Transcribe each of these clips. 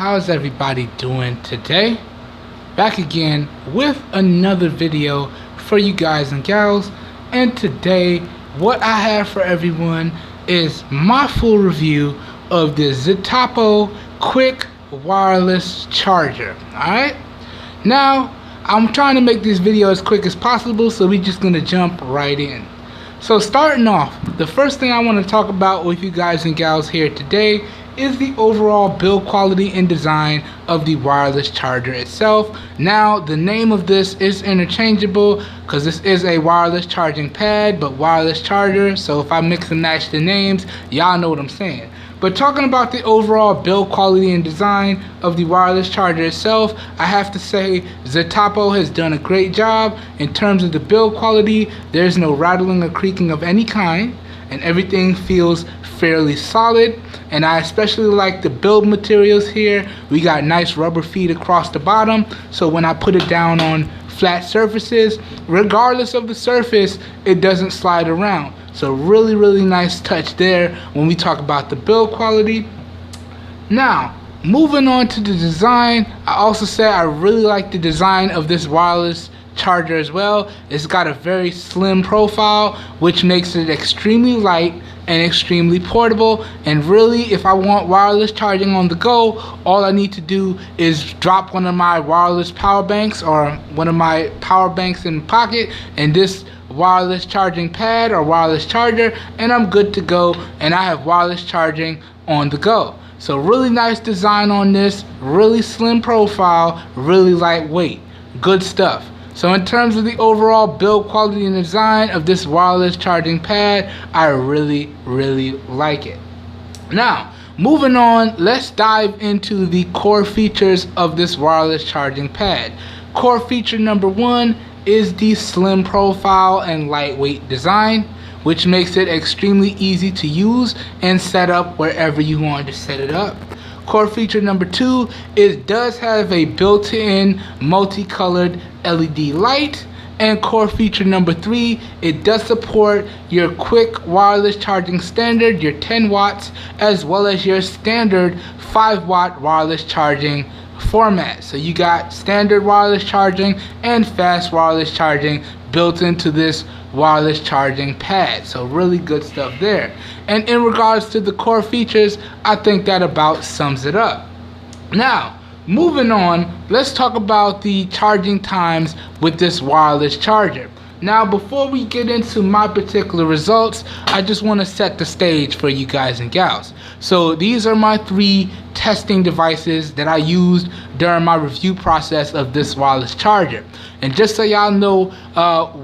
how's everybody doing today? Back again with another video for you guys and gals, and today what I have for everyone is my full review of the Zttopo quick wireless charger. Alright, now I'm trying to make this video as quick as possible, so we're just gonna jump right in. So starting off, the first thing I want to talk about with you guys and gals here today is the overall build quality and design of the wireless charger itself. Now the name of this is interchangeable because this is a wireless charging pad but wireless charger, so if I mix and match the names, y'all know what I'm saying. But talking about the overall build quality and design of the wireless charger itself, I have to say Zttopo has done a great job in terms of the build quality. There's no rattling or creaking of any kind, and everything feels fairly solid. And I especially like the build materials here. We got nice rubber feet across the bottom, so when I put it down on flat surfaces, regardless of the surface, it doesn't slide around. So really nice touch there when we talk about the build quality. Now moving on to the design, I also say I really like the design of this wireless charger as well. It's got a very slim profile, which makes it extremely light and extremely portable. And really, if I want wireless charging on the go, all I need to do is drop one of my wireless power banks or one of my power banks in the pocket and this wireless charging pad or wireless charger, and I'm good to go, and I have wireless charging on the go. So really nice design on this, really slim profile, really lightweight, good stuff. So in terms of the overall build quality and design of this wireless charging pad, I really like it. Now moving on, let's dive into the core features of this wireless charging pad. Core feature number one is the slim profile and lightweight design, which makes it extremely easy to use and set up wherever you want to set it up. Core feature number two, it does have a built-in multicolored LED light. And core feature number three, it does support your quick wireless charging standard, your 10 watts, as well as your standard 5-watt wireless charging format. So you got standard wireless charging and fast wireless charging built into this wireless charging pad. So really good stuff there. And in regards to the core features, I think that about sums it up. Now moving on, let's talk about the charging times with this wireless charger. Now before we get into my particular results, I just want to set the stage for you guys and gals. So these are my 3 testing devices that I used during my review process of this wireless charger. And just so y'all know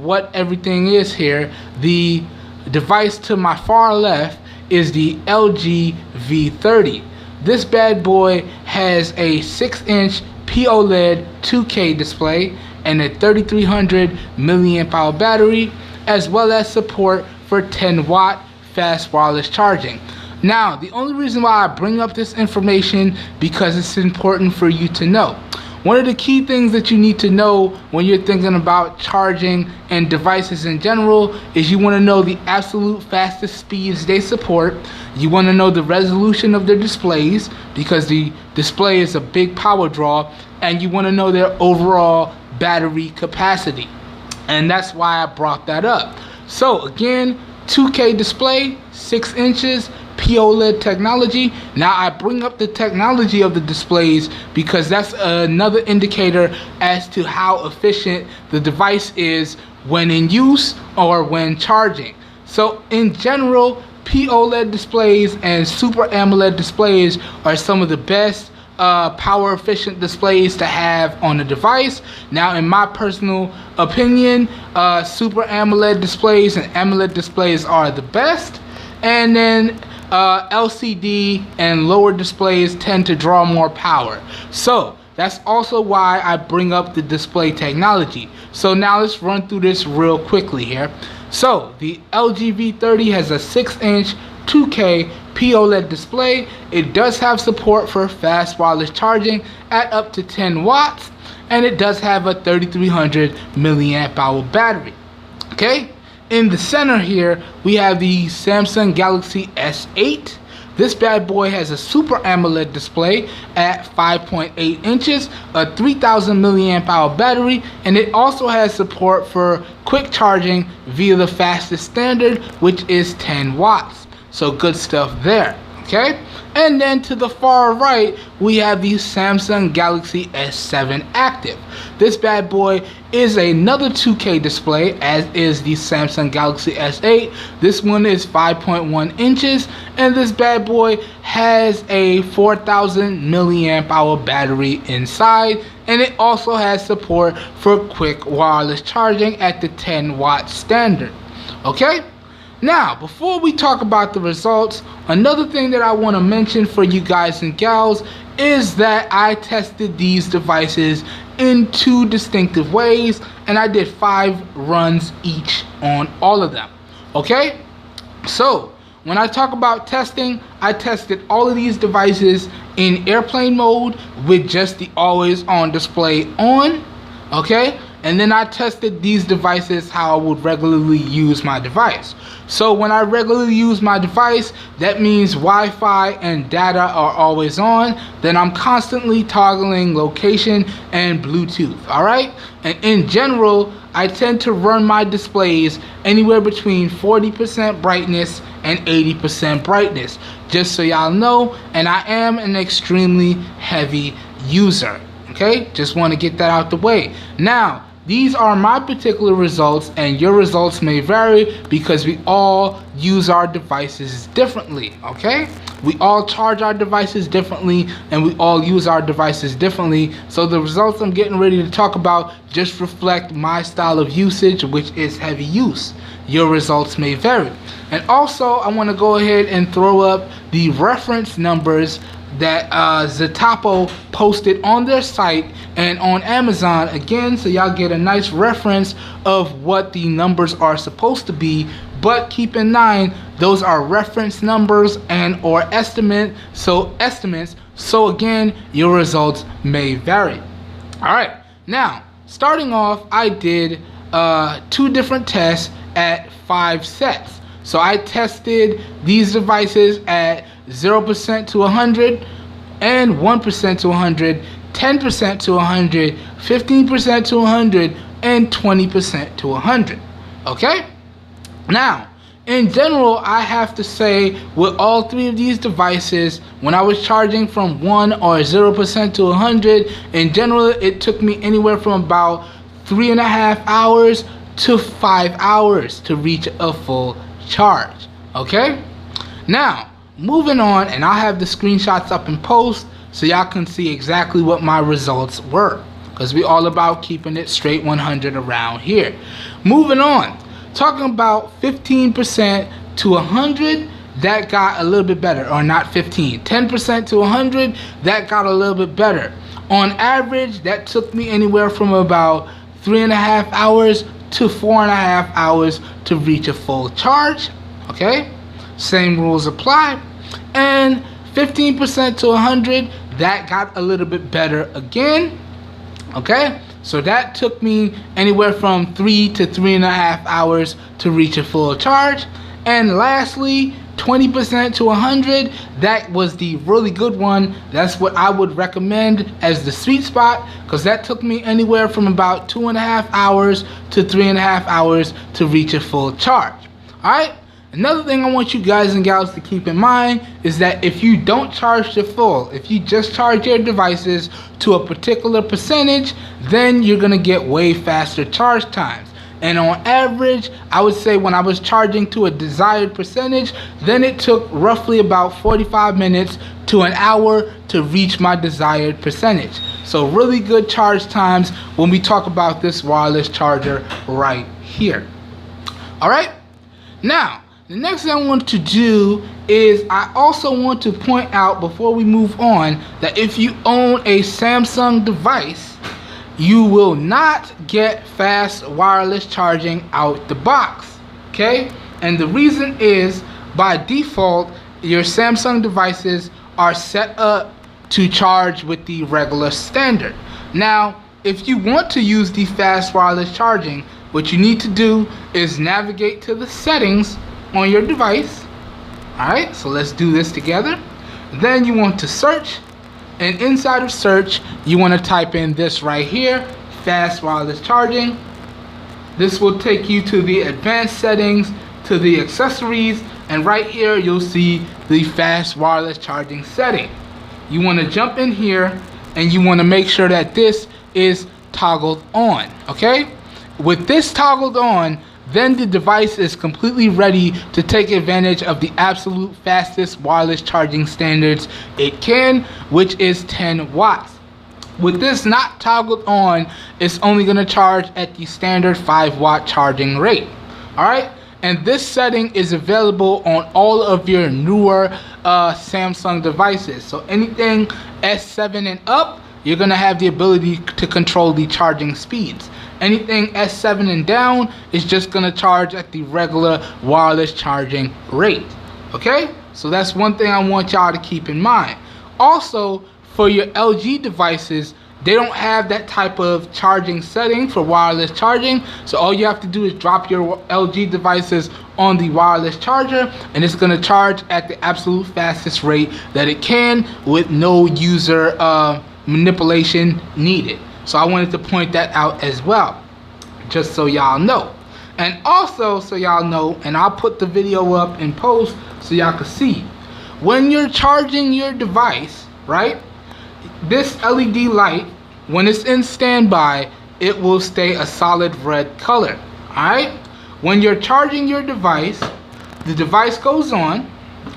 what everything is here, the device to my far left is the LG V30. This bad boy has a 6-inch POLED 2K display and a 3300 milliamp hour battery, as well as support for 10-watt fast wireless charging. Now the only reason why I bring up this information because it's important for you to know. One of the key things that you need to know when you're thinking about charging and devices in general is you want to know the absolute fastest speeds they support. You want to know the resolution of their displays because the display is a big power draw, and you want to know their overall battery capacity. And that's why I brought that up. So again, 2K display, 6 inches, POLED technology. Now I bring up the technology of the displays because that's another indicator as to how efficient the device is when in use or when charging. So in general, POLED displays and Super AMOLED displays are some of the best power efficient displays to have on a device. Now in my personal opinion, Super AMOLED displays and AMOLED displays are the best, and then LCD and lower displays tend to draw more power. So that's also why I bring up the display technology. So now let's run through this real quickly here. So the LG V30 has a 6-inch 2K POLED display. It does have support for fast wireless charging at up to 10 watts, and it does have a 3300 milliamp hour battery. Okay, in the center here we have the Samsung Galaxy S8. This bad boy has a Super AMOLED display at 5.8 inches, a 3000 milliamp hour battery, and it also has support for quick charging via the fastest standard, which is 10 watts. So good stuff there. Okay, and then to the far right we have the Samsung Galaxy S7 Active. This bad boy is another 2K display, as is the Samsung Galaxy S8. This one is 5.1 inches, and this bad boy has a 4000 milliamp hour battery inside, and it also has support for quick wireless charging at the 10 watt standard. Okay, now before we talk about the results, another thing that I want to mention for you guys and gals is that I tested these devices in 2 distinctive ways, and I did 5 runs each on all of them. Okay, so when I talk about testing, I tested all of these devices in airplane mode with just the always on display on. Okay, and then I tested these devices how I would regularly use my device. So when I regularly use my device, that means Wi-Fi and data are always on. Then I'm constantly toggling location and Bluetooth. Alright, and in general I tend to run my displays anywhere between 40% brightness and 80% brightness, just so y'all know, and I am an extremely heavy user. Okay, just want to get that out the way. Now, these are my particular results, and your results may vary because we all use our devices differently. Okay, we all charge our devices differently, and we all use our devices differently. So the results I'm getting ready to talk about just reflect my style of usage, which is heavy use. Your results may vary. And also, I want to go ahead and throw up the reference numbers that Zttopo posted on their site and on Amazon, again, so y'all get a nice reference of what the numbers are supposed to be. But keep in mind, those are reference numbers and or estimates, so again, your results may vary. Alright, now starting off, I did 2 different tests at 5 sets. So I tested these devices at 0% to 100, and 1% to 100, 10% to 100, 15% to 100, and 20% to 100. Okay? Now, in general, I have to say with all 3 of these devices, when I was charging from 1 or 0% to 100, in general, it took me anywhere from about 3.5 hours to 5 hours to reach a full charge. Okay? Now, moving on, and I'll have the screenshots up in post so y'all can see exactly what my results were, because we all about keeping it straight 100 around here. Moving on, talking about 15% to 100, that got a little bit better, or not 15, 10% to 100, that got a little bit better. On average, that took me anywhere from about 3.5 hours to 4.5 hours to reach a full charge. Okay, same rules apply. And 15% to 100, that got a little bit better again. Okay, so that took me anywhere from 3 to 3.5 hours to reach a full charge. And lastly, 20% to 100, that was the really good one. That's what I would recommend as the sweet spot, because that took me anywhere from about 2.5 hours to 3.5 hours to reach a full charge. Alright, another thing I want you guys and gals to keep in mind is that if you don't charge to full, if you just charge your devices to a particular percentage, then you're going to get way faster charge times. And on average, I would say when I was charging to a desired percentage, then it took roughly about 45 minutes to an hour to reach my desired percentage. So really good charge times when we talk about this wireless charger right here. Alright, now the next thing I want to do is I also want to point out before we move on that if you own a Samsung device, you will not get fast wireless charging out the box, okay? And the reason is, by default, your Samsung devices are set up to charge with the regular standard. Now, if you want to use the fast wireless charging, what you need to do is navigate to the settings on your device, Alright, so let's do this together. Then you want to search, and inside of search you want to type in this right here, fast wireless charging. This will take you to the advanced settings, to the accessories, and right here you'll see the fast wireless charging setting. You want to jump in here and you want to make sure that this is toggled on. Okay, with this toggled on, then the device is completely ready to take advantage of the absolute fastest wireless charging standards it can, which is 10 watts. With this not toggled on, it's only going to charge at the standard 5-watt charging rate. Alright, and this setting is available on all of your newer Samsung devices. So anything S7 and up, you're going to have the ability to control the charging speeds. Anything S7 and down is just going to charge at the regular wireless charging rate. Okay, so that's one thing I want y'all to keep in mind. Also, for your LG devices, they don't have that type of charging setting for wireless charging. So all you have to do is drop your LG devices on the wireless charger, and it's going to charge at the absolute fastest rate that it can with no user manipulation needed. So I wanted to point that out as well, just so y'all know. And also, so y'all know, and I'll put the video up in post so y'all can see, when you're charging your device, right, this LED light, when it's in standby, it will stay a solid red color. Alright, when you're charging your device, the device goes on,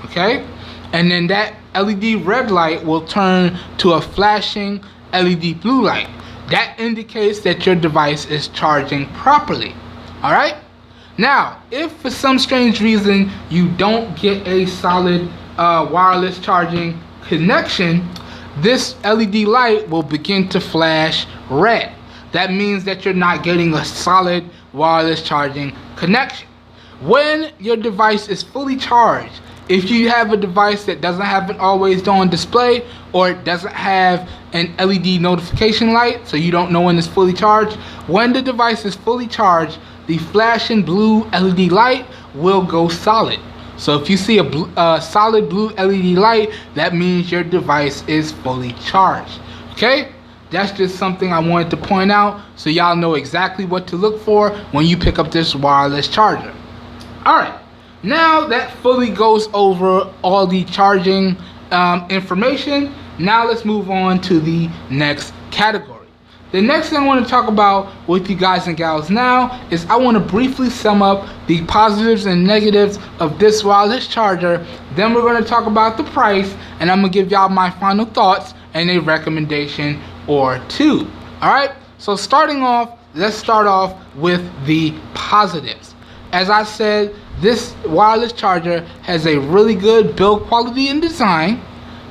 okay, and then that LED red light will turn to a flashing LED blue light. That indicates that your device is charging properly. Alright, now if for some strange reason you don't get a solid wireless charging connection, this LED light will begin to flash red. That means that you're not getting a solid wireless charging connection. When your device is fully charged, if you have a device that doesn't have an always on display, or it doesn't have an LED notification light, so you don't know when it's fully charged, when the device is fully charged, the flashing blue LED light will go solid. So if you see a solid blue LED light, that means your device is fully charged. Okay, that's just something I wanted to point out so y'all know exactly what to look for when you pick up this wireless charger. Alright, now that fully goes over all the charging information, now let's move on to the next category. The next thing I want to talk about with you guys and gals now is I want to briefly sum up the positives and negatives of this wireless charger. Then we're going to talk about the price, and I'm going to give y'all my final thoughts and a recommendation or two. Alright, so starting off, let's start off with the positives. As I said, this wireless charger has a really good build quality and design.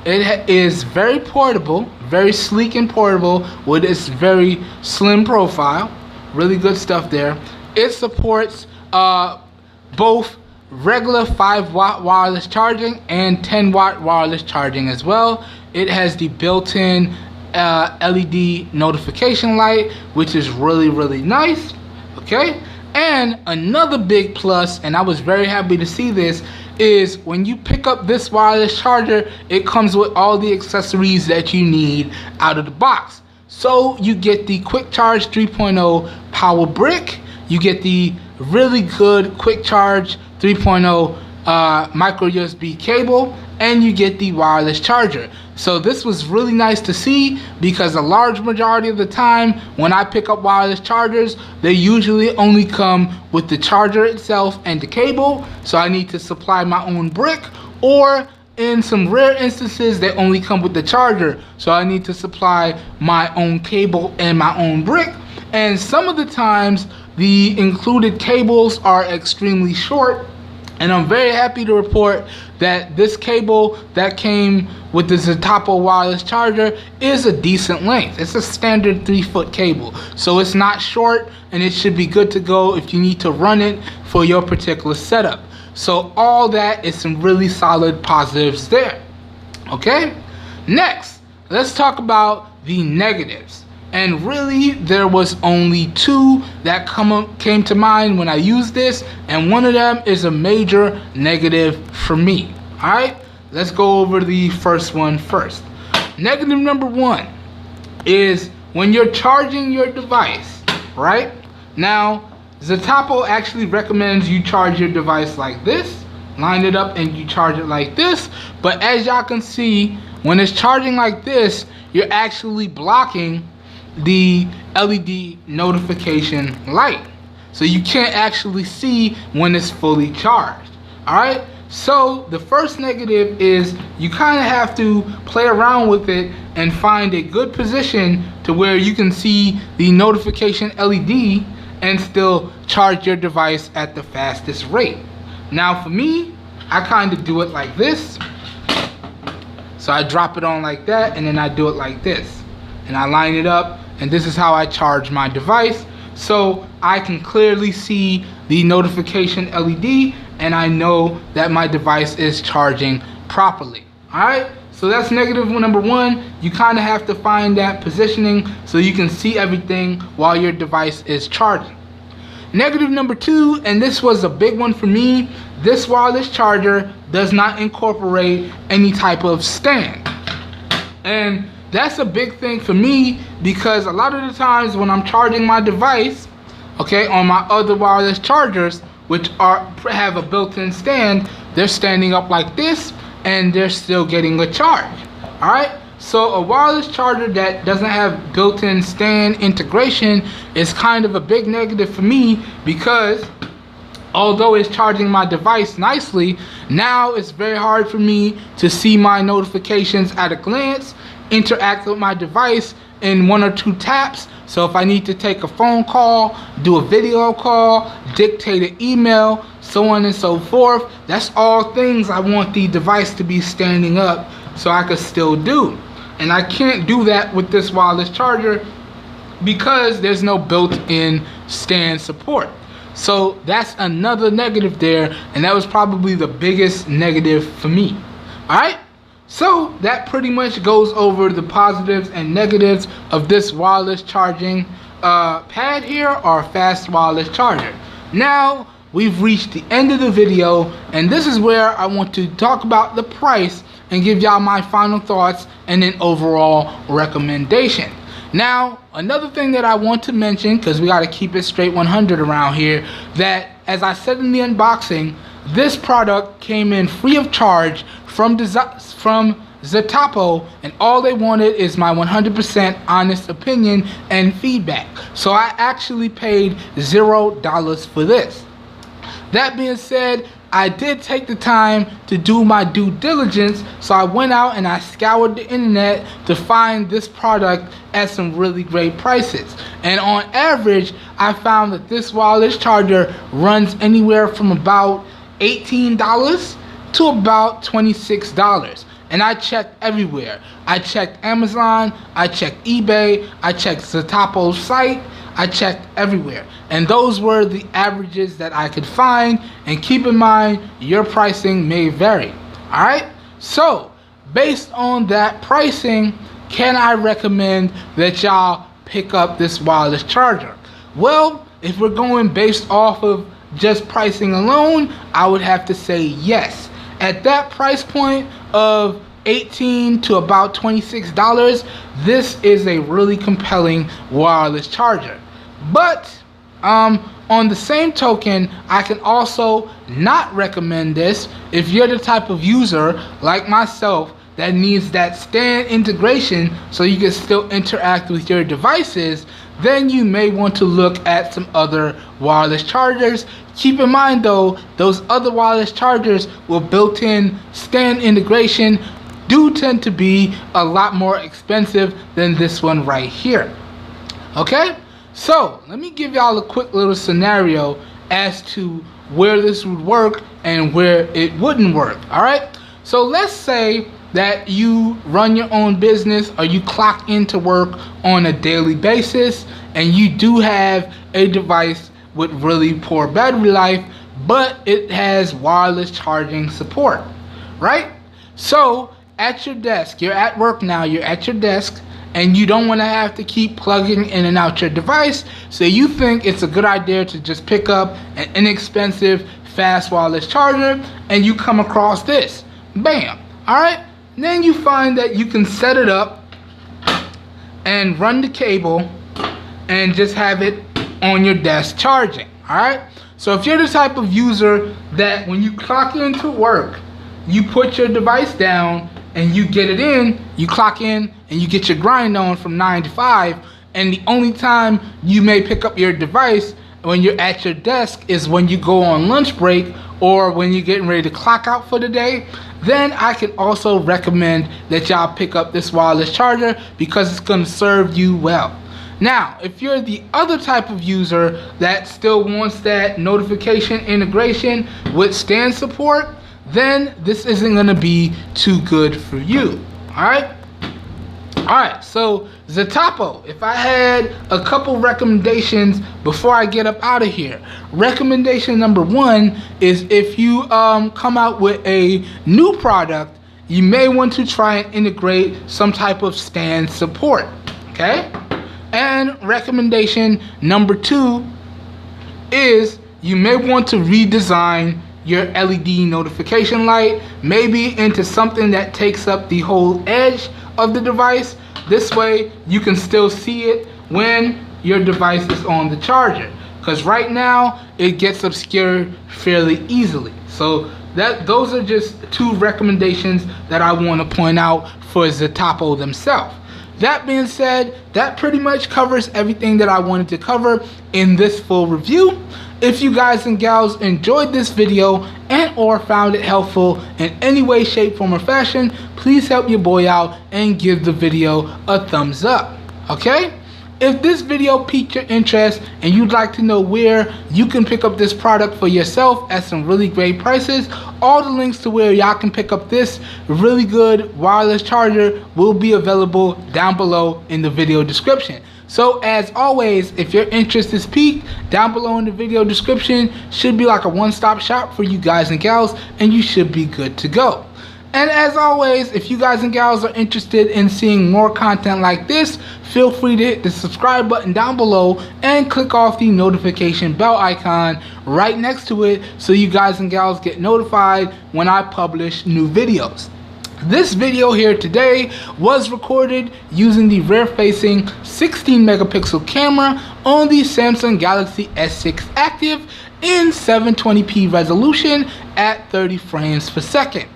It is very portable, very sleek and portable with its very slim profile. Really good stuff there. It supports both regular 5-watt wireless charging and 10-watt wireless charging as well. It has the built-in LED notification light, which is really nice. Okay, and another big plus, and I was very happy to see this, is when you pick up this wireless charger, it comes with all the accessories that you need out of the box. So you get the Quick Charge 3.0 power brick, you get the really good Quick Charge 3.0 micro USB cable, and you get the wireless charger. So this was really nice to see, because a large majority of the time when I pick up wireless chargers, they usually only come with the charger itself and the cable, so I need to supply my own brick, or in some rare instances they only come with the charger, so I need to supply my own cable and my own brick. And some of the times the included cables are extremely short, and I'm very happy to report that this cable that came with the Zttopo wireless charger is a decent length. It's a standard 3-foot cable, so it's not short, and it should be good to go if you need to run it for your particular setup. So all that is some really solid positives there. Okay, next let's talk about the negatives. And really, there was only two that came to mind when I used this, and one of them is a major negative for me. Alright, let's go over the first one first. Negative number one is when you're charging your device, right? Now, Zttopo actually recommends you charge your device like this, line it up and you charge it like this, but as y'all can see, when it's charging like this, you're actually blocking the LED notification light. So you can't actually see when it's fully charged. Alright, so the first negative is you kind of have to play around with it and find a good position to where you can see the notification LED and still charge your device at the fastest rate. Now for me, I kind of do it like this. So I drop it on like that, and then I do it like this. And I line it up, and this is how I charge my device. So I can clearly see the notification LED, and I know that my device is charging properly. Alright, so that's negative number one. You kind of have to find that positioning so you can see everything while your device is charging. Negative number two, and this was a big one for me, this wireless charger does not incorporate any type of stand. And that's a big thing for me because a lot of the times when I'm charging my device, okay, on my other wireless chargers, which have a built-in stand, they're standing up like this and they're still getting a charge. Alright, so a wireless charger that doesn't have built-in stand integration is kind of a big negative for me because although it's charging my device nicely, now it's very hard for me to see my notifications at a glance, interact with my device in 1 or 2 taps. So if I need to take a phone call, do a video call, dictate an email, so on and so forth, that's all things I want the device to be standing up so I could still do. And I can't do that with this wireless charger because there's no built-in stand support. So that's another negative there, and that was probably the biggest negative for me. Alright, so that pretty much goes over the positives and negatives of this wireless charging pad here, or fast wireless charger. Now we've reached the end of the video, and this is where I want to talk about the price and give y'all my final thoughts and an overall recommendation. Now, another thing that I want to mention, because we got to keep it straight 100 around here, that as I said in the unboxing, this product came in free of charge from Zttopo, and all they wanted is my 100% honest opinion and feedback. So I actually paid $0 for this. That being said, I did take the time to do my due diligence, so I went out and I scoured the internet to find this product at some really great prices. And on average, I found that this wireless charger runs anywhere from about $18 to about $26. And I checked everywhere. I checked Amazon, I checked eBay, I checked Zttopo's site, I checked everywhere. And those were the averages that I could find. And keep in mind, your pricing may vary. Alright? So, based on that pricing, can I recommend that y'all pick up this wireless charger? Well, if we're going based off of just pricing alone, I would have to say yes. At that price point of $18 to about $26, this is a really compelling wireless charger. But on the same token, I can also not recommend this if you're the type of user like myself that needs that stand integration so you can still interact with your devices. Then you may want to look at some other wireless chargers. Keep in mind though, those other wireless chargers with built-in stand integration do tend to be a lot more expensive than this one right here. Okay, so let me give y'all a quick little scenario as to where this would work and where it wouldn't work. All right, so let's say that you run your own business or you clock into work on a daily basis and you do have a device with really poor battery life, but it has wireless charging support, right? So at your desk, you're at work now, you're at your desk, and you don't want to have to keep plugging in and out your device, so you think it's a good idea to just pick up an inexpensive fast wireless charger, and you come across this. Bam. Alright, then you find that you can set it up and run the cable and just have it on your desk charging. Alright, so if you're the type of user that when you clock into work, you put your device down and you get it in, you clock in and you get your grind on from 9 to 5, and the only time you may pick up your device when you're at your desk is when you go on lunch break or when you're getting ready to clock out for the day, then I can also recommend that y'all pick up this wireless charger because it's going to serve you well. Now, if you're the other type of user that still wants that notification integration with stand support, then this isn't going to be too good for you. Alright, so Zttopo, if I had a couple recommendations before I get up out of here. Recommendation number 1 is if you come out with a new product, you may want to try and integrate some type of stand support. Okay? And recommendation number 2 is you may want to redesign your LED notification light, maybe into something that takes up the whole edge of the device. This way you can still see it when your device is on the charger, because right now it gets obscured fairly easily. So those are just 2 recommendations that I want to point out for Zttopo themselves. That being said, that pretty much covers everything that I wanted to cover in this full review. If you guys and gals enjoyed this video and or found it helpful in any way, shape, form, or fashion, please help your boy out and give the video a thumbs up. Okay? If this video piqued your interest and you'd like to know where you can pick up this product for yourself at some really great prices, all the links to where y'all can pick up this really good wireless charger will be available down below in the video description. So as always, if your interest is piqued, down below in the video description should be like a one-stop shop for you guys and gals, and you should be good to go. And as always, if you guys and gals are interested in seeing more content like this, feel free to hit the subscribe button down below and click off the notification bell icon right next to it so you guys and gals get notified when I publish new videos. This video here today was recorded using the rear-facing 16 megapixel camera on the Samsung Galaxy S6 Active in 720p resolution at 30 frames per second.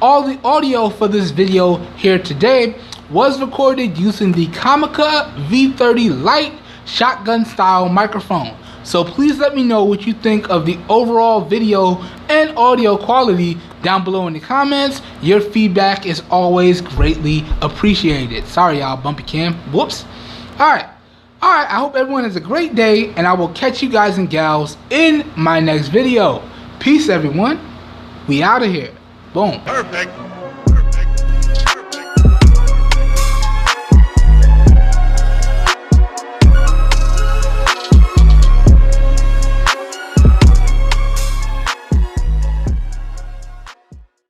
All the audio for this video here today was recorded using the Comica V30 Lite shotgun style microphone. So please let me know what you think of the overall video and audio quality down below in the comments. Your feedback is always greatly appreciated. Sorry y'all, bumpy cam. Whoops. Alright, I hope everyone has a great day, and I will catch you guys and gals in my next video. Peace everyone. We out of here. Boom. Perfect.